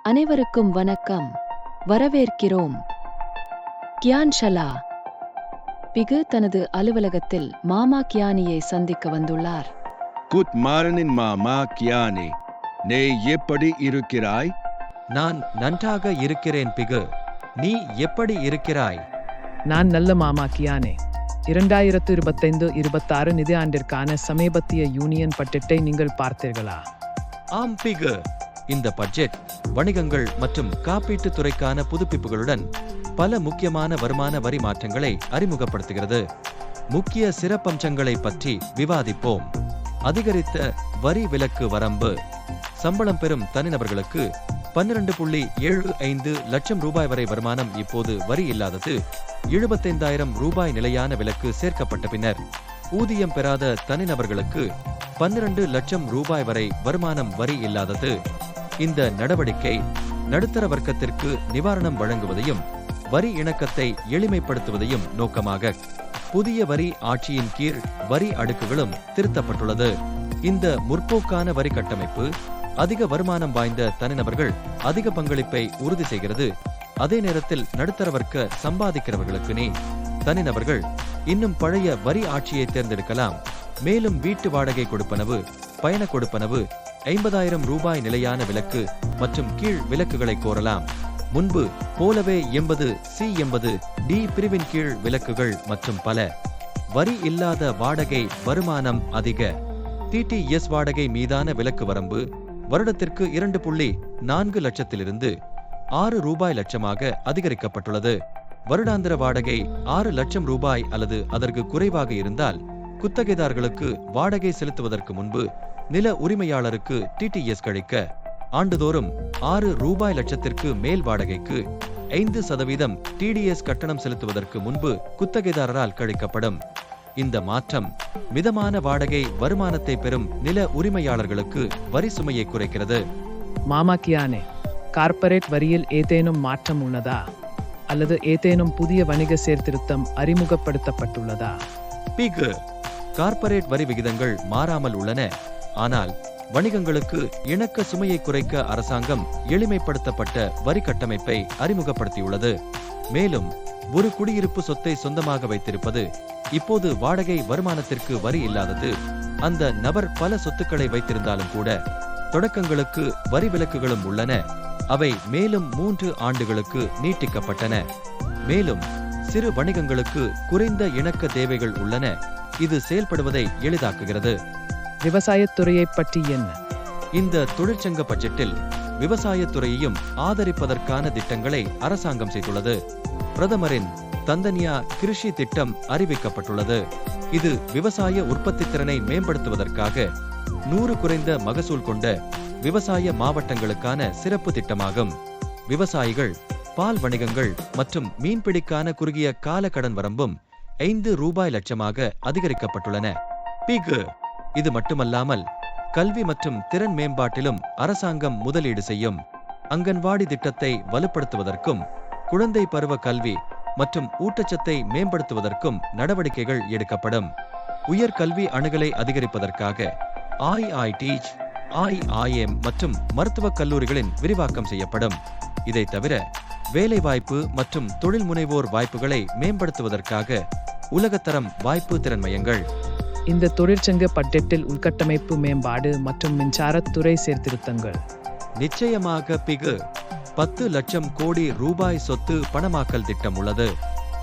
அனைவருக்கும் வணக்கம். வரவேற்கிறோம். கியான் ஷலா பிகு தனது அலுவலகத்தில் மாமா கியானியை சந்திக்க வந்துள்ளார். குட் மார்னிங் மாமா கியானி, நீ எப்படி இருக்கிறாய்? நான் நன்றாக இருக்கிறேன் பிகு. நீ எப்படி இருக்கிறாய்? நான் நல்ல மாமா கியானே. 2025-26 நிதியாண்டிற்கான சமீபத்திய யூனியன் பட்ஜெட்டை நீங்கள் பார்த்தீர்களா? ஆம் பிகு. இந்த பட்ஜெட் வணிகங்கள் மற்றும் காப்பீட்டுத் துறைக்கான புதுப்பிப்புகளுடன் பல முக்கியமான வருமான வரி மாற்றங்களை அறிமுகப்படுத்துகிறது. முக்கிய சிறப்பம்சங்களை பற்றி விவாதிப்போம். அதிகரித்த வரி விலக்கு வரம்பு. சம்பளம் பெறும் தனிநபர்களுக்கு 12.75 லட்சம் ரூபாய் வரை வருமானம் இப்போது வரி இல்லாதது. 75,000 ரூபாய் நிலையான விலக்கு சேர்க்கப்பட்ட பின்னர் ஊதியம் பெறாத தனிநபர்களுக்கு 12 லட்சம் ரூபாய் வரை வருமானம் வரி இல்லாதது. இந்த நடவடிக்கை நடுத்தர வர்க்கத்திற்கு நிவாரணம் வழங்குவதையும் வரி இணக்கத்தை எளிமைப்படுத்துவதையும் நோக்கமாக புதிய வரி ஆட்சியின் கீழ் வரி அடுக்குகளும் திருத்தப்பட்டுள்ளது. இந்த முற்போக்கான வரி கட்டமைப்பு அதிக வருமானம் வாய்ந்த தனிநபர்கள் அதிக பங்களிப்பை உறுதி செய்கிறது. அதே நேரத்தில் நடுத்தர வர்க்க சம்பாதிக்கிறவர்களுக்கு தனிநபர்கள் இன்னும் பழைய வரி ஆட்சியை தேர்ந்தெடுக்கலாம். மேலும் வீட்டு வாடகை கொடுப்பனவு, பயண கொடுப்பனவு, 50,000 ரூபாய் நிலையான விலக்கு மற்றும் கீழ் விலக்குகளை கோரலாம். முன்பு போலவே 80C/80D பிரிவின் கீழ் விலக்குகள் மற்றும் பல. வரி இல்லாத வாடகை வருமானம் அதிக. TTS வாடகை மீதான விலக்கு வரம்பு வருடத்திற்கு 2.4 லட்சத்திலிருந்து 6 ரூபாய் லட்சமாக அதிகரிக்கப்பட்டுள்ளது. வருடாந்திர வாடகை 6 லட்சம் ரூபாய் அல்லது அதற்கு குறைவாக இருந்தால் குத்தகைதாரர்களுக்கு வாடகை செலுத்துவதற்கு முன்பு நில உரிமையாளருக்கு TTS கழிக்க, ஆண்டுதோறும் 6 ரூபாய் லட்சத்திற்கு மேல் வாடகைக்கு 5% TDS கட்டணம் செலுத்துவதற்கு முன்பு குத்தகைதாரரால் கழிக்கப்படும். இந்த மாற்றம் மிதமான வாடகை வருமானத்தை பெறும் நில உரிமையாளர்களுக்கு வரி சுமையை குறைக்கிறது. மாமா கியானே, கார்ப்பரேட் வரியில் ஏதேனும் மாற்றம் உள்ளதா அல்லது ஏதேனும் புதிய வணிக சீர்திருத்தம் அறிமுகப்படுத்தப்பட்டுள்ளதா? பிகு. கார்ப்பரேட் வரி விகிதங்கள் மாறாமல் உள்ளன. ஆனால் வணிகங்களுக்கு இணக்க சுமையை குறைக்க அரசாங்கம் எளிமைப்படுத்தப்பட்ட வரி கட்டமைப்பை அறிமுகப்படுத்தியுள்ளது. மேலும் ஒரு குடியிருப்பு சொத்தை சொந்தமாக வைத்திருப்பது இப்போது வாடகை வருமானத்திற்கு வரி இல்லாதது. அந்த நபர் பல சொத்துக்களை வைத்திருந்தாலும் கூட தொடக்கங்களுக்கு வரி விலக்குகளும் உள்ளன. அவை மேலும் 3 ஆண்டுகளுக்கு நீட்டிக்கப்பட்டன. மேலும் சிறு வணிகங்களுக்கு குறைந்த இணக்க தேவைகள் உள்ளன. இது செயல்படுவதை எளிதாக்குகிறது. விவசாயத்துறையை பற்றி என்ன? இந்த தொழிற்சங்க பட்ஜெட்டில் விவசாயத்துறையையும் ஆதரிப்பதற்கான திட்டங்களை அரசாங்கம் செய்துள்ளது. பிரதமரின் தந்தனியா கிருஷி திட்டம் அறிவிக்கப்பட்டுள்ளது. இது விவசாய உற்பத்தி திறனை மேம்படுத்துவதற்காக 100 குறைந்த மகசூல் கொண்ட விவசாய மாவட்டங்களுக்கான சிறப்பு திட்டமாகும். விவசாயிகள், பால் வணிகங்கள் மற்றும் மீன்பிடிக்கான குறுகிய கால கடன் வரம்பும் 5 ரூபாய் லட்சமாக அதிகரிக்கப்பட்டுள்ளன. பிகு. இது மட்டுமல்லாமல் கல்வி மற்றும் திறன் மேம்பாட்டிலும் அரசாங்கம் முதலீடு செய்யும். அங்கன்வாடி திட்டத்தை வலுப்படுத்துவதற்கும் குழந்தை பருவ கல்வி மற்றும் ஊட்டச்சத்தை மேம்படுத்துவதற்கும் நடவடிக்கைகள் எடுக்கப்படும். உயர்கல்வி அணுகலை அதிகரிப்பதற்காக IITs, IIM மற்றும் மருத்துவக் கல்லூரிகளின் விரிவாக்கம் செய்யப்படும். இதை தவிர வேலைவாய்ப்பு மற்றும் தொழில் முனைவோர் வாய்ப்புகளை மேம்படுத்துவதற்காக உலகத்தரம் வாய்ப்பு திறன் மையங்கள். இந்த தொழிற்சங்க பட்ஜெட்டில் உள்கட்டமைப்பு மேம்பாடு மற்றும் மின்சாரத்துறை சீர்திருத்தங்கள். நிச்சயமாக பிகு. 10 லட்சம் கோடி ரூபாய் சொத்து பணமாக்கல் திட்டம் உள்ளது.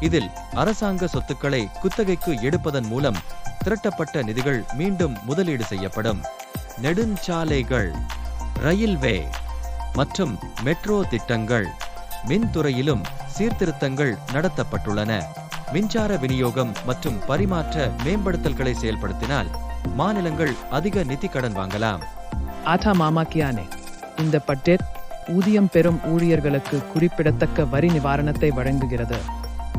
இதில் அரசாங்க சொத்துக்களை குத்தகைக்கு எடுப்பதன் மூலம் திரட்டப்பட்ட நிதிகள் மீண்டும் முதலீடு செய்யப்படும். நெடுஞ்சாலைகள், ரயில்வே மற்றும் மெட்ரோ திட்டங்கள். மின்துறையிலும் சீர்திருத்தங்கள் நடத்தப்பட்டுள்ளன. மின்சார விநியோகம் மற்றும் பரிமாற்ற மேம்படுத்தல்களை செயல்படுத்தினால் மாநிலங்கள் அதிக நிதி கடன் வாங்கலாம். ஆதா மாமா கியானே, இந்த பட்ஜெட் ஊதியம் பெறும் ஊழியர்களுக்கு குறிப்பிடத்தக்க வரி நிவாரணத்தை வழங்குகிறது.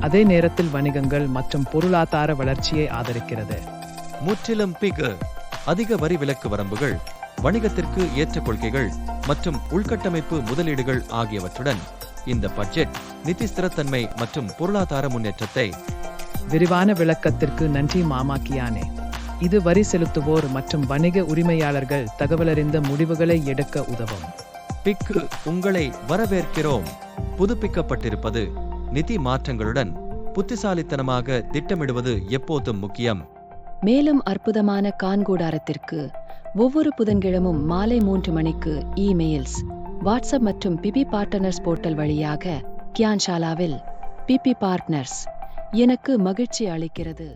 அதே நேரத்தில் வணிகங்கள் மற்றும் பொருளாதார வளர்ச்சியை ஆதரிக்கிறது. முற்றிலும் பிகு. அதிக வரி விலக்கு வரம்புகள், வணிகத்திற்கு ஏற்ற கொள்கைகள் மற்றும் உள்கட்டமைப்பு முதலீடுகள் ஆகியவற்றுடன் இந்த பட்ஜெட் நிதி ஸ்திரத்தன்மை மற்றும் பொருளாதார முன்னேற்றத்தை. விரிவான விளக்கத்திற்கு நன்றி மாமா கியானே. இது வரி செலுத்துவோர் மற்றும் வணிக உரிமையாளர்கள் தகவலறிந்த முடிவுகளை எடுக்க உதவும். பிக்கு உங்களை வரவேற்கிறோம். புதுப்பிக்கப்பட்டிருப்பது. நிதி மாற்றங்களுடன் புத்திசாலித்தனமாக திட்டமிடுவது எப்போதும் முக்கியம். மேலும் அற்புதமான கான்கூடாரத்திற்கு ஒவ்வொரு புதன்கிழமும் மாலை 3 மணிக்கு இமெயில்ஸ், வாட்ஸ்அப் மற்றும் பிபி பார்ட்னர்ஸ் போர்ட்டல் வழியாக கியான்ஷாலாவில் பிபி பார்ட்னர்ஸ் எனக்கு மகிழ்ச்சி அளிக்கிறது.